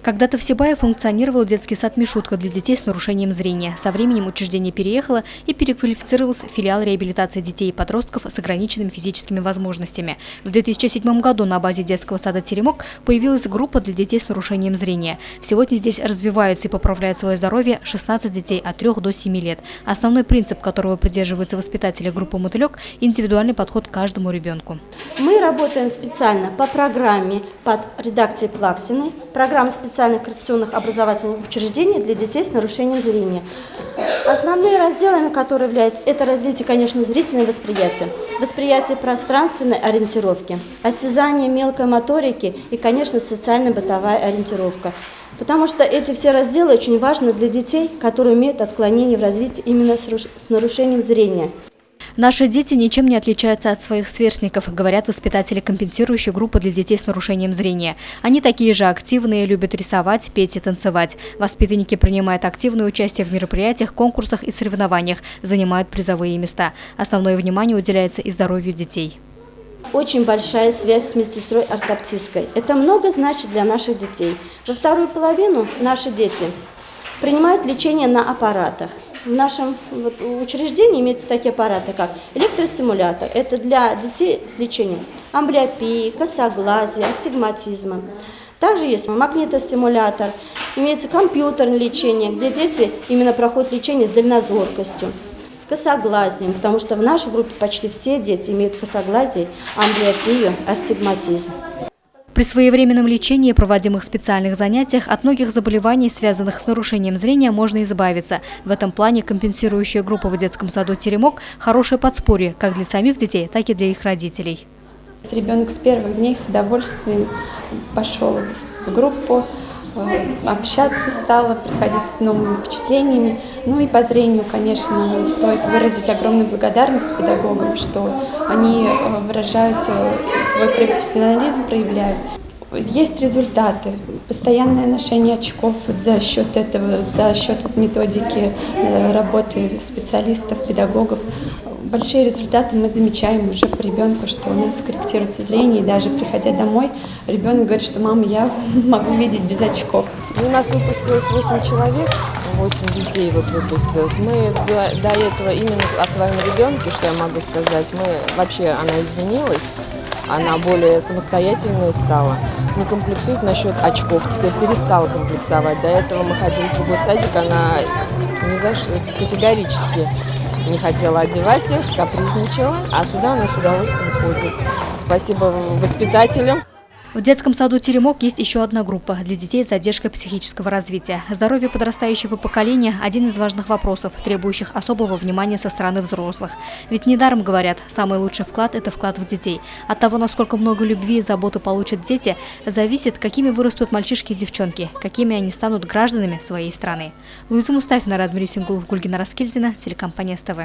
Когда-то в Сибае функционировал детский сад «Мишутка» для детей с нарушением зрения. Со временем учреждение переехало и переквалифицировался в филиал реабилитации детей и подростков с ограниченными физическими возможностями. В 2007 году на базе детского сада «Теремок» появилась группа для детей с нарушением зрения. Сегодня здесь развиваются и поправляют свое здоровье 16 детей от 3 до 7 лет. Основной принцип, которого придерживаются воспитатели группы «Мотылек» – индивидуальный подход к каждому ребенку. Мы работаем специально по программе под редакцией Плаксиной, программа специальных коррекционных образовательных учреждений для детей с нарушением зрения. Основные разделы, которые являются, это развитие, конечно, зрительного восприятия, восприятие пространственной ориентировки, осязание мелкой моторики и, конечно, социально-бытовая ориентировка. Потому что эти все разделы очень важны для детей, которые имеют отклонение в развитии именно с нарушением зрения. Наши дети ничем не отличаются от своих сверстников, говорят воспитатели компенсирующей группы для детей с нарушением зрения. Они такие же активные, любят рисовать, петь и танцевать. Воспитанники принимают активное участие в мероприятиях, конкурсах и соревнованиях, занимают призовые места. Основное внимание уделяется и здоровью детей. Очень большая связь с медсестрой ортоптисткой. Это много значит для наших детей. Во вторую половину наши дети принимают лечение на аппаратах. В нашем учреждении имеются такие аппараты, как электростимулятор. Это для детей с лечением амблиопии, косоглазия, астигматизма. Также есть магнитостимулятор, имеется компьютерное лечение, где дети именно проходят лечение с дальнозоркостью, с косоглазием, потому что в нашей группе почти все дети имеют косоглазие, амблиопию, астигматизм. При своевременном лечении и проводимых специальных занятиях от многих заболеваний, связанных с нарушением зрения, можно избавиться. В этом плане компенсирующая группа в детском саду «Теремок» – хорошее подспорье как для самих детей, так и для их родителей. Ребенок с первых дней с удовольствием пошел в группу, общаться стало, приходить с новыми впечатлениями. Ну и по зрению, конечно, стоит выразить огромную благодарность педагогам, что они выражают свой профессионализм, проявляют. Есть результаты. Постоянное ношение очков за счет этого, за счет методики работы специалистов, педагогов. Большие результаты мы замечаем уже по ребенку, что у нас корректируется зрение, и даже приходя домой, ребенок говорит, что мама, я могу видеть без очков. У нас выпустилось 8 человек, 8 детей выпустилось. Мы до этого именно о своем ребенке, что я могу сказать, она изменилась, она более самостоятельная стала, не комплексует насчет очков, теперь перестала комплексовать. До этого мы ходили в другой садик, она категорически не хотела одевать их, капризничала, а сюда она с удовольствием ходит. Спасибо воспитателям. В детском саду «Теремок» есть еще одна группа для детей с задержкой психического развития. Здоровье подрастающего поколения – один из важных вопросов, требующих особого внимания со стороны взрослых. Ведь недаром говорят, самый лучший вклад – это вклад в детей. От того, насколько много любви и заботы получат дети, зависит, какими вырастут мальчишки и девчонки, какими они станут гражданами своей страны. Луиза Мустафина, Радмир Сингулов, Гульгина Раскельдина, телекомпания СТВ.